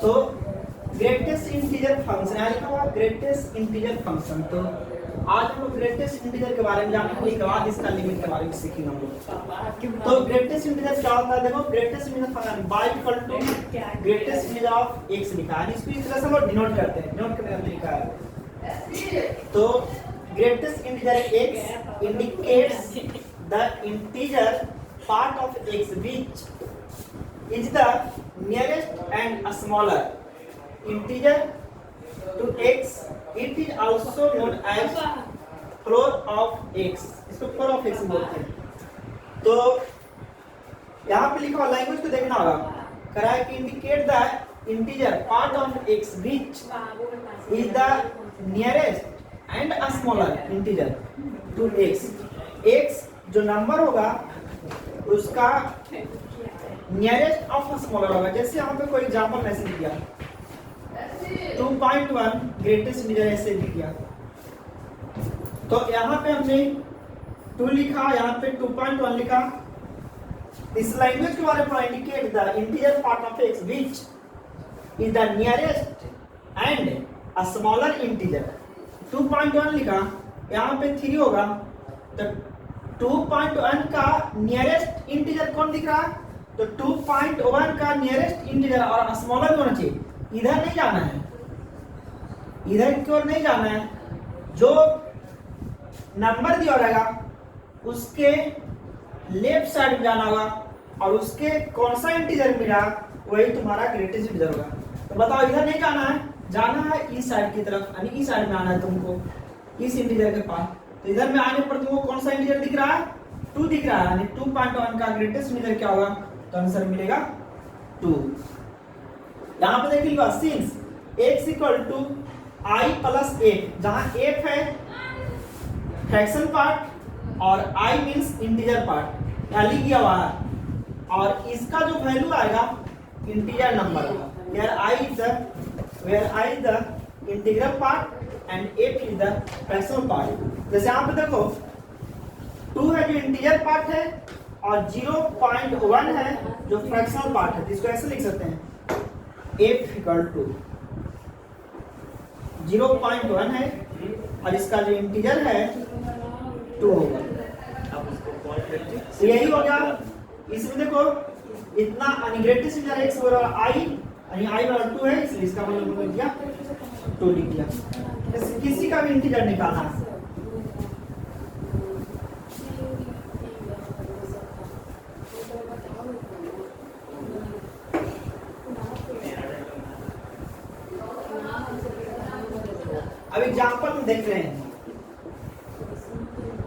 तो greatest integer function यहाँ लिखा हुआ ग्रेटेस्ट इंटीजर फंक्शन। तो आज हम लोग ग्रेटेस्ट इंटीजर के बारे में जानेंगे, उसके बाद इसका लिमिट के बारे में सीखेंगे हम लोग। तो ग्रेटेस्ट इंटीजर क्या होता है, देखो greatest integer function y equal to greatest integer of x लिखा है, इसको इस तरह से हम लोग डिनोट करते हैं, डिनोट करने का तरीका है। तो greatest integer x indicates the integer part of x which is the nearest and smaller integer to x. It is also known as floor of x. इसको floor of x बोलते हैं। तो यहाँ पे लिखा हुआ लैंग्वेज को देखना होगा, कह रहा है कि indicate the integer part of x which is the nearest and smaller integer to x. x जो नंबर होगा उसका नियरेस्ट ऑफ स्मॉलर होगा। जैसे यहाँ पे कोई एग्जांपल मैसेज दिया 2.1 ग्रेटेस्ट इंटीजर ऐसे लिख दिया, तो यहाँ पे हमने 2 लिखा, यहाँ पे 2.1 लिखा। इस लैंग्वेज के बारे में indicate the integer part of x which is the nearest and a smaller integer. 2.1 लिखा, यहाँ पे 3 होगा, तो 2.1 का नियरेस्ट इंटीजर कौन दिख रहा है, तो 2.1 का नियरेस्ट इंटीजर और स्मॉलर होना चाहिए। इधर नहीं जाना है, इधर की ओर नहीं जाना है, जो नंबर दिया रहेगा उसके लेफ्ट साइड में जाना होगा और उसके कौन सा इंटीजर मिला वही तुम्हारा ग्रेटेस्ट इंटीजर होगा। तो बताओ इधर नहीं जाना है, जाना है इस साइड की तरफ, यानी इस साइड में आना है तुमको, इस इंटीजर के पास। तो इधर में आने पर तुमको कौन सा इंटीजर दिख रहा है, 2 दिख रहा है, यानी 2.1 का ग्रेटेस्ट इंटीजर क्या होगा, तो आंसर मिलेगा 2। यहाँ पे देखिएगा since x equal to i plus f, जहाँ f है फ्रैक्शन पार्ट और i मींस इंटीजर पार्ट, यहाँ लिख दिया हुआ है, और इसका जो वैल्यू आएगा इंटीजर नंबर होगा। where i is the integral part and f is the fractional part. जैसे यहाँ पे देखो 2 है जो इंटीजर पार्ट है और 0.1 है जो फ्रैक्शनल पार्ट है, इसको ऐसे लिख सकते हैं f इक्वल टू 0.1 है और इसका जो इंटीजर है 2 होगा। यही हो गया। इसमें देखो इतना ग्रेटेस्ट इंटीजर x बराबर i, यानी i बराबर 2 है, इसलिए इसका मतलब लिख दिया 2 लिख दिया। किसी का भी इंटीजर निकालना है, अब एग्जांपल में देख रहे हैं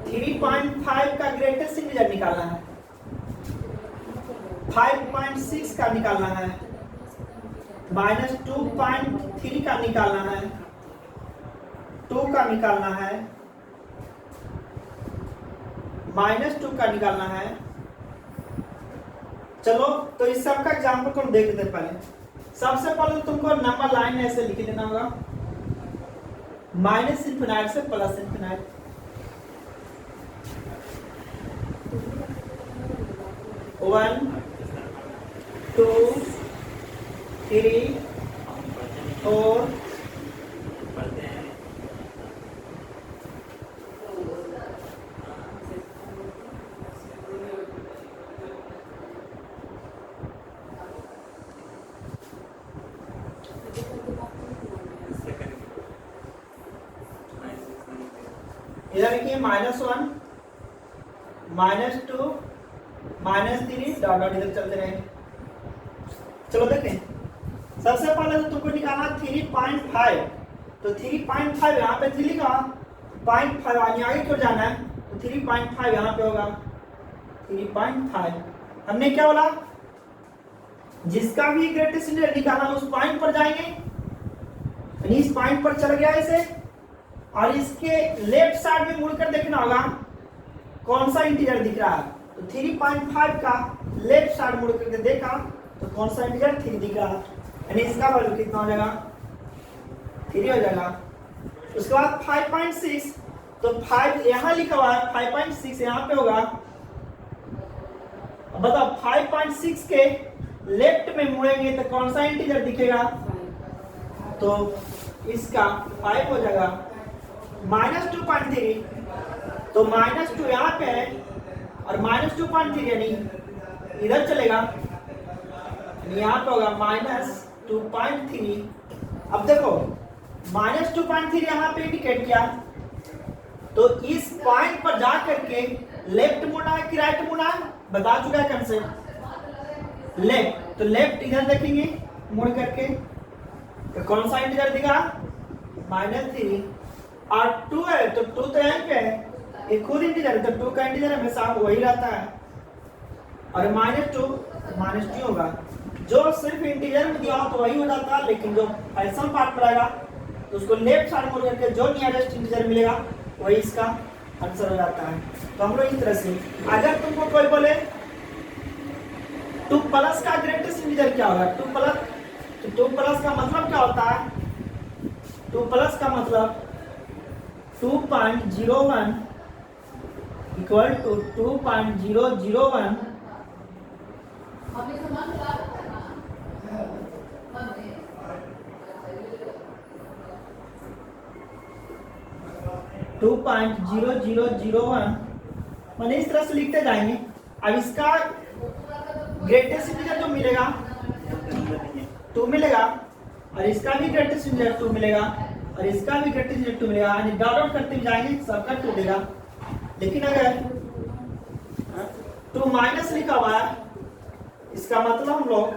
3.5 का ग्रेटेस्ट इंटीजर निकालना है, 5.6 का निकालना है, -2.3 का निकालना है, 2 का निकालना है, -2 का निकालना है। चलो तो इस सब का एग्जांपल को हम देख लेते हैं। पहले सबसे पहले तुमको नंबर लाइन में ऐसे लिख लेना होगा, -∞ से +∞। वन 2 3 4 इधर देखिए -1 -2 -3 डॉट डॉट इधर चलते रहे। चलो देखें, सबसे पहले तो तुमको निकालना 3.5, तो 3.5 यहाँ पे 3 लिखा, 0.5 आगे क्यों जाना है, तो 3.5 यहाँ पे होगा 3.5। हमने क्या बोला, जिसका भी ग्रेटेस्ट इंटीजर निकालना उस पॉइंट पर जाएंगे, यानी इस पॉइंट पर चल गया इसे, और इसके लेफ्ट साइड में मुड़कर देखना होगा कौन सा इंटीजर दिख रहा है, तो 3.5 का लेफ्ट साइड मुड़ करके देखा तो कौन सा इंटीजर 3 दिख रहा है, यानी इसका वैल्यू कितना हो जाएगा 3 हो जाएगा। उसके बाद 5.6, तो 5 यहाँ लिखा हुआ है, 5.6 यहाँ पे होगा। अब बताओ 5.6 के लेफ्ट में मुड़ेंगे तो कौन सा इंटीजर दिखेगा? तो इसका 5 हो जाएगा। -2.3, तो -2 यहाँ पे है और -2.3 यानी इधर चलेगा, यहाँ पे होगा -2.3। अब देखो -2.3 यहाँ पे इंडिकेट किया, तो इस पॉइंट पर जा करके लेफ्ट मुड़ना है कि राइट मुड़ना है, बता चुका है कंसेप्ट। लेफ्ट, तो लेफ्ट इधर देखेंगे मुड़ करके, तो कौन सा इंटीजर दिखा? -3 और 2 है, तो 2 तो यहाँ पे है, ये खुद इंटीजर है, तो 2 का इंटीजर हमेशा वही रहता है। और -2 होगा, जो सिर्फ इंटीजर में दिया हो तो वही हो जाता है, लेकिन जो फ्रैक्शन पार्ट में रहेगा तो उसको लेफ्ट साइड मुड़ करके जो नियरेस्ट इंटीजर मिलेगा वही इसका आंसर हो जाता है। तो हम लोग इस तरह से, अगर तुमको कोई बोले 2 प्लस का ग्रेटेस्ट इंटीजर क्या होगा? 2 प्लस, तो 2 प्लस का मतलब क्या होता है? 2 प्लस का मतलब 2.01 इक्वल टू 2.001 2.0001 मैंने इस तरह से लिखते जाएंगे। अब इसका ग्रेटेस्ट इंटीजर जो मिलेगा 2 मिलेगा, और इसका भी ग्रेटेस्ट इंटीजर 2 मिलेगा, और इसका भी ग्रेटेस्ट इंटीजर 2 मिलेगा, यानी डॉट आउट करते जाएंगे सबका 2 देगा। लेकिन अगर 2 माइनस लिखा हुआ है, इसका मतलब हम लोग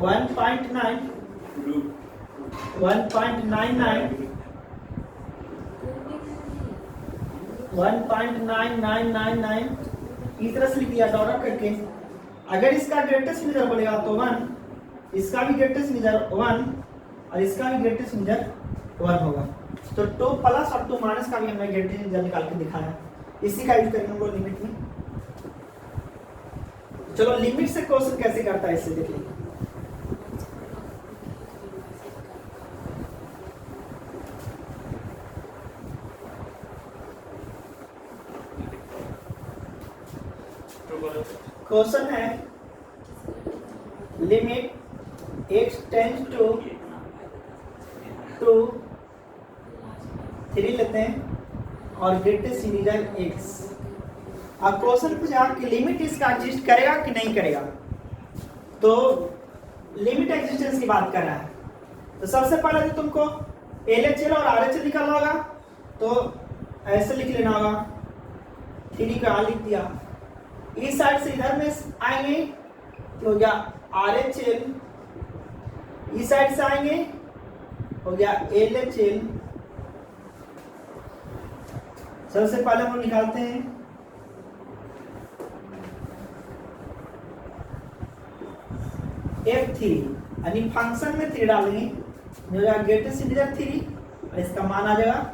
1.999 इस तरह से लिख दिया डॉट आउट करके। अगर इसका ग्रेटेस्ट इंटीजर बोलेगा तो 1, इसका भी ग्रेटेस्ट इंटीजर 1 और इसका भी ग्रेटेस्ट इंटीजर 1 होगा। तो 2 प्लस और 2 माइनस का भी हमने ग्रेटेस्ट इंटीजर निकाल के दिखाया, इसी का यूज करेंगे हम लोग लिमिट में। चलो लिमिट से क्वेश्चन कैसे करता है इससे देखिए। क्वेश्चन है लिमिट x टेंड्स टू 3 लेते हैं और ग्रेटेस्ट इंटीजर x। अब क्वेश्चन पूछा कि लिमिट इसका एग्जिस्ट करेगा कि नहीं करेगा, तो लिमिट एग्जिस्टेंस की बात कर रहा है। तो सबसे पहले तो तुमको LHL और RHL निकालना होगा, तो ऐसे लिख लेना होगा, 3 का लिख दिया, इस साइड से इधर में आएंगे तो हो गया RHL, इस साइड से आएंगे हो गया LHL। सबसे पहले हम निकालते हैं F3, यानी फंक्शन में 3 डालेंगे, जो हो जाएगा ग्रेटेस्ट इंटीजर 3 और इसका मान आ जाएगा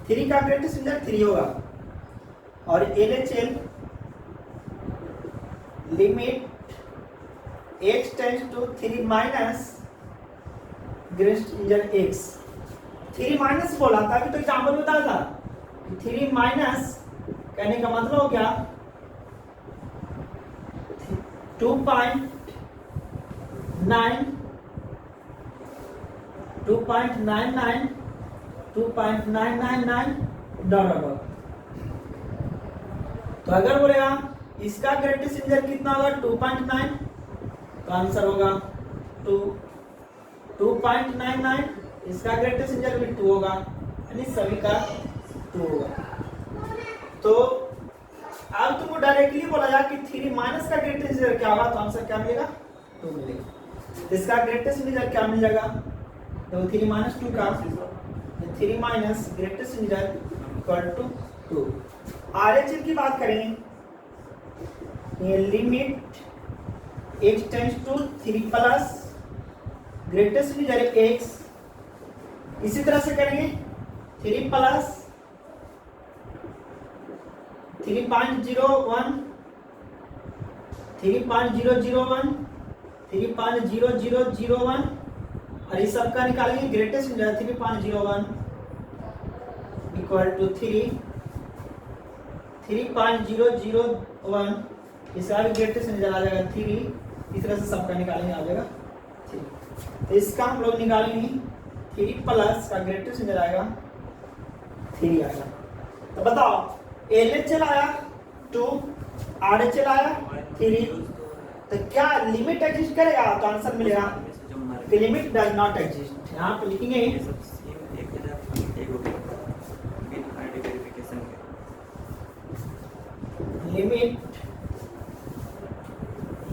3 का ग्रेटेस्ट इंटीजर 3 होगा। और LHL limit x tends to 3 minus greatest integer x। 3 minus बोला था कि तो एग्जाम्पल बताया था, 3 माइनस कहने का मतलब हो गया 2.9 2.999 तो अगर बोलेगा इसका ग्रेटेस्ट इंटीजर कितना होगा 2.9, तो आंसर होगा 2.99, इसका ग्रेटेस्ट इंटीजर भी 2 होगा, यानी सभी का 2 होगा। तो अब तुमको डायरेक्टली बोला जाए कि 3 माइनस का ग्रेटेस्ट इंटीजर क्या होगा, तो आंसर क्या मिलेगा 2 मिलेगा। इसका ग्रेटेस्ट इंटीजर क्या मिल जाएगा, तो 3 माइनस 2 का 3 minus greatest integer equal to 2। RHL की बात करें, ये limit x tends to 3 plus greatest integer x, इसी तरह से करेंगे 3 प्लस 3.001 3.001 3.0001 और इस सब का निकालेंगे ग्रेटेस्ट इंटीजर 3.01 इक्वल टू 3.001, इसका भी ग्रेटेस्ट इंटीजर आ जाएगा 3, इस तरह से सबका निकालेंगे आ जाएगा 3। तो इसका हम लोग निकालेंगे 3 प्लस का ग्रेटेस्ट इंटीजर आएगा 3 आएगा। तो बताओ LHL आया 2, RHL आया 3, तो क्या लिमिट एग्जिस्ट करेगा? तो आंसर मिलेगा लिमिट डज नॉट एग्जिस्ट। यहाँ पे लिखेंगे लिमिट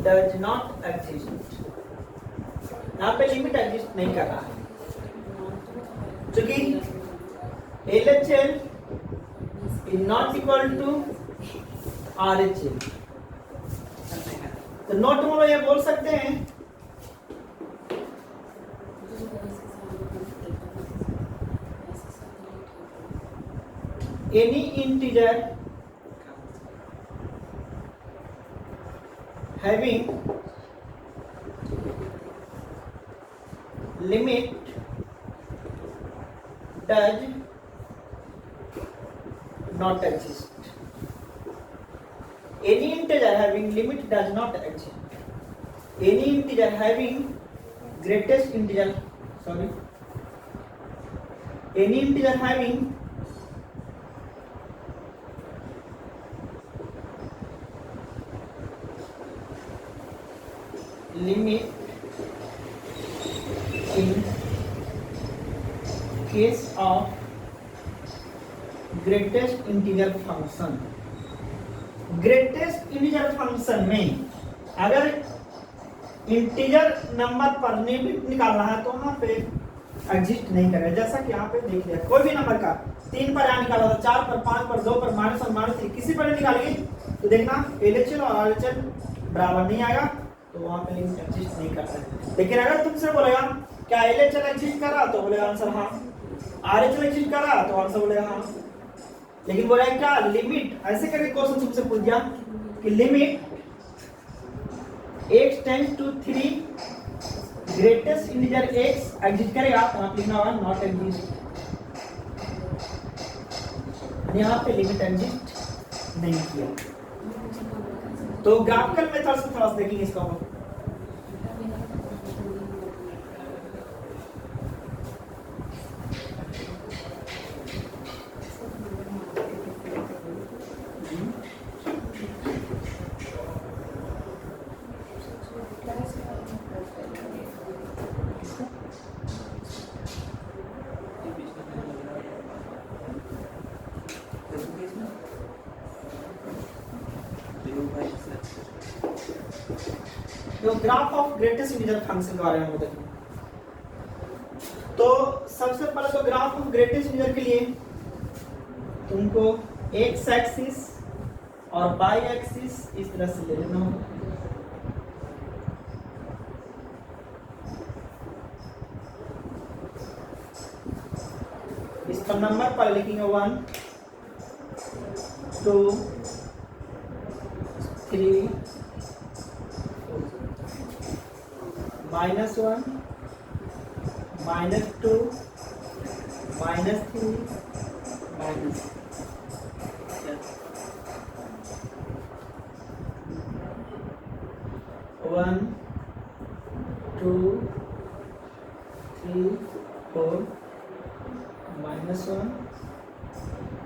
डज नॉट एग्जिस्ट। यहाँ पे लिमिट एग्जिस्ट नहीं कर रहा है क्योंकि LHL is not equal to RHL। तो नोट में ये बोल सकते हैं any integer having limit does not exist। Any integer having limit does not exist। Any integer having greatest integer, sorry, any integer having limit in case of greatest integer function, greatest integer function में अगर integer number पर limit निकालना है तो वहां पे exist नहीं करेगा। जैसा कि यहाँ पे देख लिया कोई भी नंबर का 3 पर यहाँ निकाला था, 4 पर, 5 पर, 2 पर, -1, -3 किसी पर निकालिए तो देखना LHL और RHL बराबर नहीं आएगा, तो वहां पे लिमिट एग्जिस्ट नहीं करता है। लेकिन अगर तुमसे बोलेगा क्या LHL एग्जिस्ट कर रहा तो बोलेगा आंसर हाँ, RHL एग्जिस्ट कर रहा तो आंसर बोलेगा हाँ। लेकिन बोला क्या लिमिट ऐसे करके क्वेश्चन तुमसे पूछ दिया कि limit x tends to 3 greatest integer x exist करेगा तो आप लिखना होगा नॉट एग्जिस्ट। यहाँ पे लिमिट एग्जिस्ट नहीं किया। तो ग्राफिकल मेथड से थोड़ा सा देखेंगे इसको हम। तो graph of greatest integer function के बारे में देखें। तो सबसे पहले तो ग्राफ ऑफ ग्रेटेस्ट इंटीजर के लिए तुमको एक्स एक्सिस और वाई एक्सिस इस तरह से ले लेना होगा। इस पर नंबर पर लिखेंगे 1 2 3 -1 -2 -3 -, 1 2 3 4 -1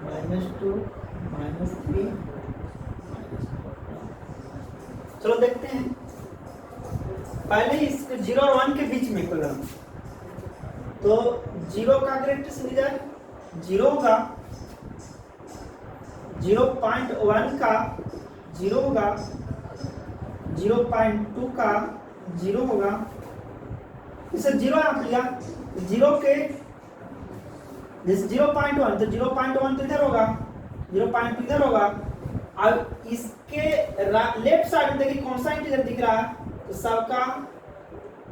-2 -3 चलो देखते हैं पहले इस 0 और 1 के बीच में खोलना। तो 0 का ग्रेटेस्ट इंटीजर 0 होगा, 0.1 का 0 होगा, 0.2 का 0 होगा। इसे 0 आप लिया 0 के जैसे 0.1 तो 0.1 तो इधर होगा, 0.2 इधर होगा। अब इसके लेफ्ट साइड में देखिए कौन सा इंटीजर दिख रहा है, तो सबका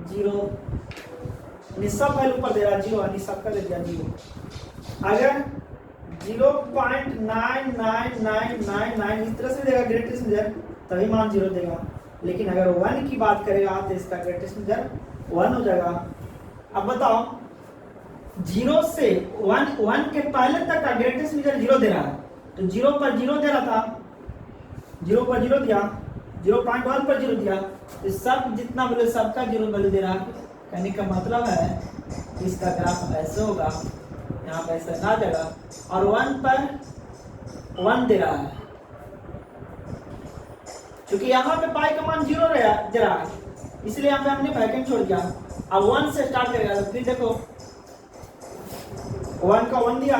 0 सब वैल्यू पर दे रहा है 0 यानी सबका दे दिया 0। अगर 0.99999 इस तरह से देगा ग्रेटेस्ट इंटीजर तभी मान 0 देगा। लेकिन अगर 1 की बात करेगा तो इसका ग्रेटेस्ट इंटीजर 1 हो जाएगा। अब बताओ, 0 से 1 के पहले तक का ग्रेटेस्ट इंटीजर 0 दे रहा है, तो 0 पर 0 दे रहा था, 0 पर 0 दिया, 0.1 पर 0 दिया, तो सब जितना वैल्यू सबका 0 वैल्यू दे रहा है। कहने का मतलब है इसका ग्राफ ऐसे होगा, यहाँ पे ऐसा ना देगा, और 1 पर 1 दे रहा है, क्योंकि यहाँ पे पाई का मान 0 दे रहा है, इसलिए यहाँ पे हमने वैकेंट छोड़ दिया। अब 1 से स्टार्ट करेगा, तो फिर देखो 1 का 1 दिया,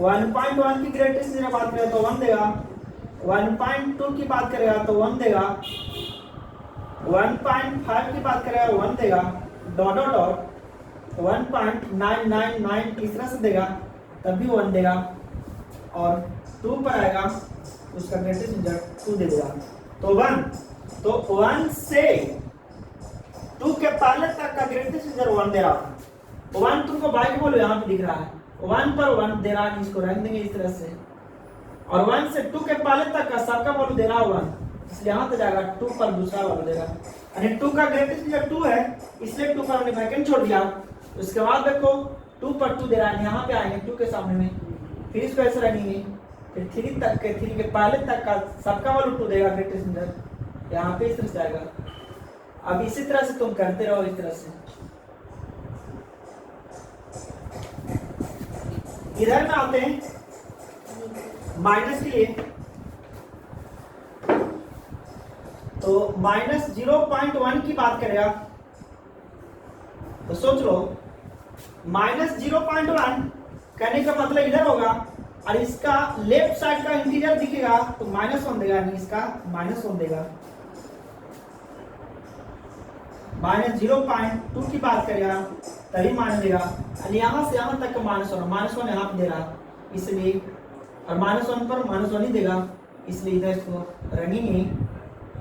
1.1 की ग्रेटेस्ट इंटीजर बात करें तो 1 देगा, 1.2 की बात करेगा तो 1 देगा, 1.5 की बात करेगा 1 देगा, डॉट डॉट डॉट 1.999 इस तरह से देगा तब भी 1 देगा, और 2 पर आएगा उसका ग्रेटेस्ट इंटीजर 2 दे देगा, तो 1, तो 1 से 2 के पहले तक का ग्रेटेस्ट इंटीजर 1 दे रहा है। 1 तुमको बाइक बोलो यहाँ पे दिख रहा है, 1 पर 1 दे रहा है, इसको रख देंगे इस तरह से, और 1 से 2 के पहले तक का सबका वैल्यू दे रहा है 1, इसलिए यहाँ पे जाएगा 2 पर दूसरा वैल्यू देगा, यानी 2 का ग्रेटेस्ट इंटीजर 2 है, इसलिए 2 पर हमने वैकेंट छोड़ दिया। उसके बाद देखो 2 पर 2 दे रहा है, यहाँ पे आएंगे 2 के सामने में, फिर इसको ऐसे रखेंगे, फिर 3 तक के 3 के पहले तक का सबका वैल्यू 2 देगा ग्रेटेस्ट इंटीजर, यहाँ पे इस तरह से आएगा। अब इसी तरह से तुम करते रहो इस तरह से। इधर में आते हैं माइनस के लिए, तो माइनस 0.1 की बात करेगा तो सोच लो, माइनस 0.1 करने का मतलब इधर होगा, और इसका लेफ्ट साइड का इंटीजर दिखेगा तो -1 देगा, नहीं इसका -1 देगा। माइनस 0.2 की बात करेगा तभी मान देगा, और यहाँ से यहाँ तक का -1 यहाँ पे दे रहा, इसलिए और -1 पर -1 ही देगा, इसलिए इधर इसको रखेंगे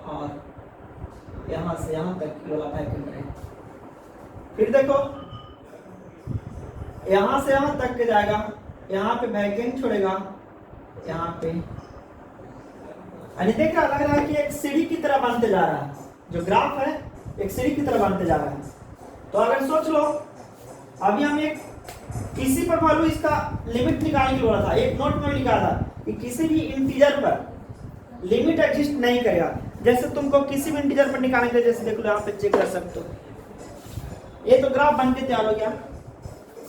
और यहाँ से यहाँ तक की वाला पैकिंग करें। फिर देखो यहाँ से यहाँ तक के जाएगा, यहाँ पे वैकेंट छोड़ेगा, यहाँ पे देख रहा लग रहा है कि एक सीढ़ी की तरह बनते जा रहा है, जो ग्राफ है एक सीढ़ी की तरह बनते जा रहा है। तो अगर सोच लो, अभी हम एक किसी पर वैल्यू इसका लिमिट निकालने की बोला था, एक नोट में लिखा था कि किसी भी इंटीजर पर लिमिट एग्जिस्ट नहीं करेगा। जैसे तुमको किसी भी इंटीजर पर निकालने के लिए, जैसे देख लो यहाँ पे चेक कर सकते हो, ये तो ग्राफ बन के तैयार हो गया,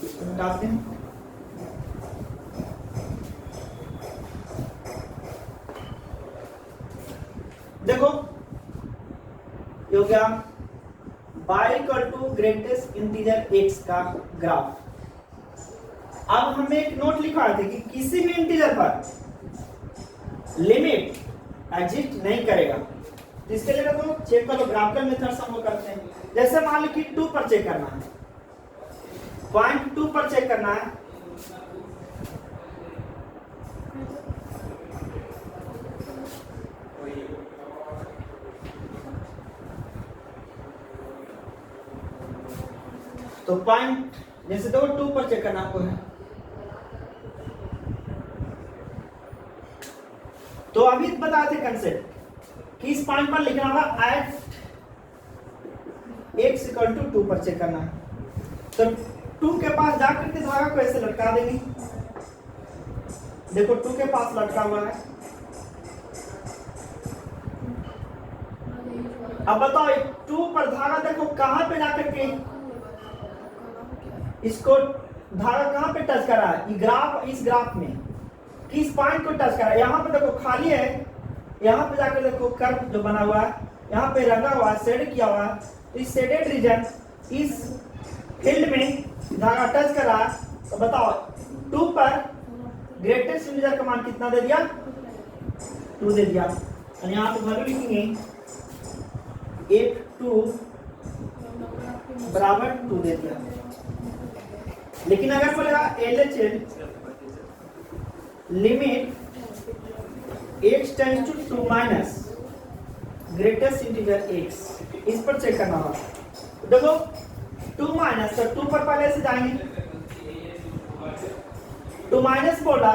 निकालते हैं। देखो ये हो गया y equal to greatest integer x का ग्राफ। अब हमें एक नोट लिखा थे कि किसी भी इंटीजर पर लिमिट एग्जिस्ट नहीं करेगा, तो इसके लिए देखो चेक करो, ग्राफिकल मेथड से हम लोग करते हैं। जैसे मान लो कि 2 पर चेक करना है, पॉइंट 2 पर चेक करना है, तो पॉइंट जैसे देखो 2 पर चेक करना आपको है, तो अभी बताए थे कंसेप्ट कि इस पॉइंट पर लिखना होगा एट x इक्वल टू 2 पर चेक करना है। तो 2 के पास जाकर के धागा को ऐसे लटका देंगे, देखो 2 के पास लटका हुआ है। अब बताओ 2 पर धागा देखो कहां पे जाकर के इसको धागा कहां पे टच कर रहा है, ये ग्राफ, इस ग्राफ में किस पॉइंट को टच कर रहा है। यहाँ पे देखो खाली है, यहाँ पे जाकर देखो कर्व जो बना हुआ है, यहाँ पे रंगा हुआ है, शेड किया हुआ है, तो इस शेडेड रीजन, इस फील्ड में धागा टच कर रहा है। तो बताओ 2 पर ग्रेटेस्ट इंटीजर का मान कितना दे दिया, 2 दे दिया, और यहाँ पे वैल्यू लिखेंगे 2 बराबर 2 दे दिया। लेकिन अगर बोलेगा LHL limit x tends to 2 minus greatest integer x, इस पर चेक करना होगा। देखो 2 माइनस, तो 2 पर पहले से जाएंगे, 2 माइनस बोला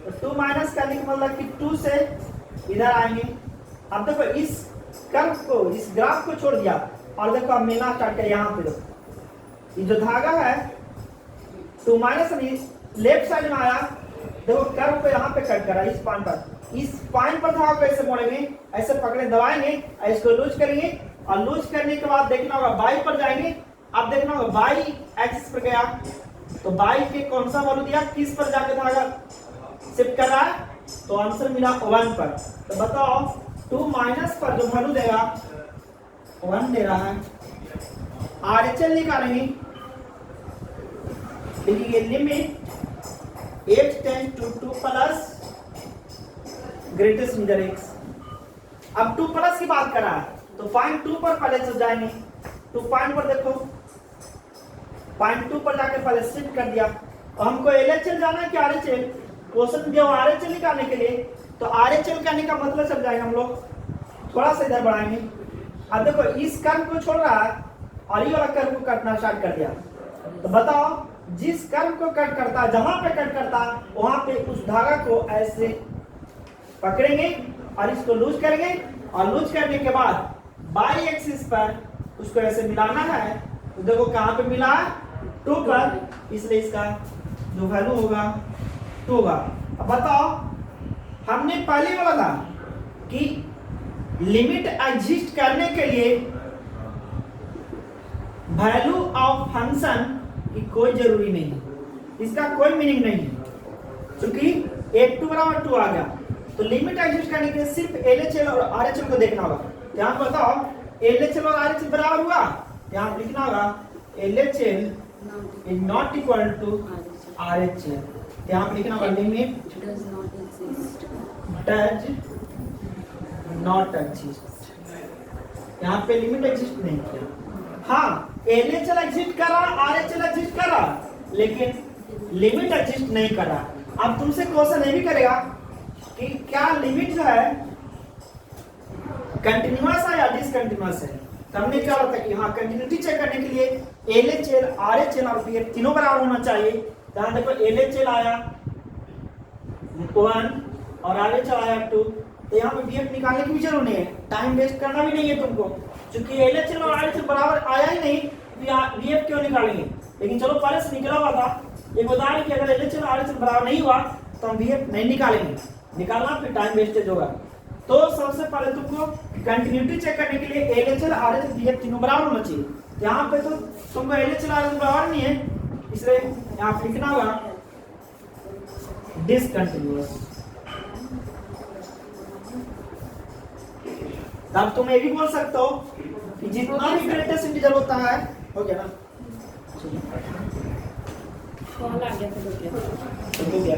तो 2 माइनस करने का मतलब कि 2 से इधर आएंगे। अब देखो इस कर्व को, इस ग्राफ को छोड़ दिया, और देखो अब मिलना स्टार्ट किया, यहाँ पे देखो ये जो धागा है 2 माइनस लेफ्ट साइड में आया, देखो कर्व को यहाँ पे कट करा इस पॉइंट पर। इस पॉइंट पर धागा को ऐसे मोड़ेंगे, ऐसे पकड़े दबाएंगे, इसको लूज करेंगे और लूज करने के बाद देखना होगा बाई पर जाएंगे। अब देखना होगा बाई एक्सिस पर गया तो बाई के कौन सा वैल्यू दिया, किस पर जाके धागा शिफ्ट कर रहा है, तो आंसर मिला 1 पर। तो बताओ 2 माइनस पर जो वैल्यू देगा 1 दे रहा है। RHL निकालेंगे, देखिए limit x tends to 2 plus greatest integer x। अब 2 प्लस की बात कर रहा है तो पॉइंट 2 पर पहले से जाएंगे। 2 पॉइंट पर देखो, पॉइंट 2 पर जाकर पहले शिफ्ट कर दिया। तो हमको LHL जाना है कि RHL, क्वेश्चन दिया RHL निकालने के लिए, तो RHL करने का मतलब समझ जाएगा। हम लोग थोड़ा सा इधर बढ़ाएंगे। अब देखो इस कर्व को छोड़ रहा है और ये वाला कर्व को कटना स्टार्ट कर दिया। तो बताओ जिस कर्व को कट करता, जहां पे कट करता वहां पे उस धागा को ऐसे पकड़ेंगे और इसको लूज करेंगे और लूज करने के बाद बाई एक्सिस पर उसको ऐसे मिलाना है। तो देखो कहां पे मिला, 2 पर, इसलिए इसका जो वैल्यू होगा 2 होगा। अब बताओ हमने पहले बोला था कि लिमिट एग्जिस्ट करने के लिए वैल्यू ऑफ फंक्शन की कोई जरूरी नहीं है, इसका कोई मीनिंग नहीं है, क्योंकि एक 2 बराबर 2 आ गया। तो लिमिट एग्जिस्ट करने के लिए सिर्फ LHL और RHL को देखना होगा। यहाँ पर बताओ LHL और RHL बराबर हुआ, यहाँ लिखना होगा LHL is not equal to RHL। यहाँ पर लिखना होगा लिमिट डज नॉट एग्जिस्ट। यहाँ पे लिमिट एग्जिस्ट नहीं किया। हाँ LHL एग्जिस्ट कर रहा, RHL एग्जिस्ट कर रहा, लेकिन लिमिट एग्जिस्ट नहीं कर रहा। अब तुमसे क्वेश्चन ये भी करेगा कि क्या लिमिट जो है कंटिन्यूअस है या डिसकंटिन्यूअस है। तो हमने क्या होता है कि हाँ कंटिन्यूटी चेक करने के लिए LHL, RHL और VF तीनों बराबर होना चाहिए। यहाँ देखो LHL आया 1 और RHL आया 2, तो यहाँ पे VF निकालने की भी जरूरत नहीं है, टाइम वेस्ट करना भी नहीं है तुमको, क्योंकि LHL और RHL बराबर आया ही नहीं, VF क्यों निकालेंगे। लेकिन चलो पहले से निकला हुआ था, ये बता रहे कि अगर LHL और RHL बराबर नहीं हुआ तो हम VF नहीं निकालेंगे, निकालना फिर टाइम वेस्टेज होगा। तो सबसे पहले तुमको कंटिन्यूटी चेक करने के लिए LHL, RHL, VF तीनों बराबर होना चाहिए। यहाँ पे तो तुमको LHL, RHL बराबर नहीं है, इसलिए यहाँ पे लिखना होगा डिसकंटिन्यूअस। अब तुम ये भी बोल सकते हो कि जितना भी ग्रेटेस्ट इंटीजर होता है, हो गया ना, कॉल आ गया तो हो गया।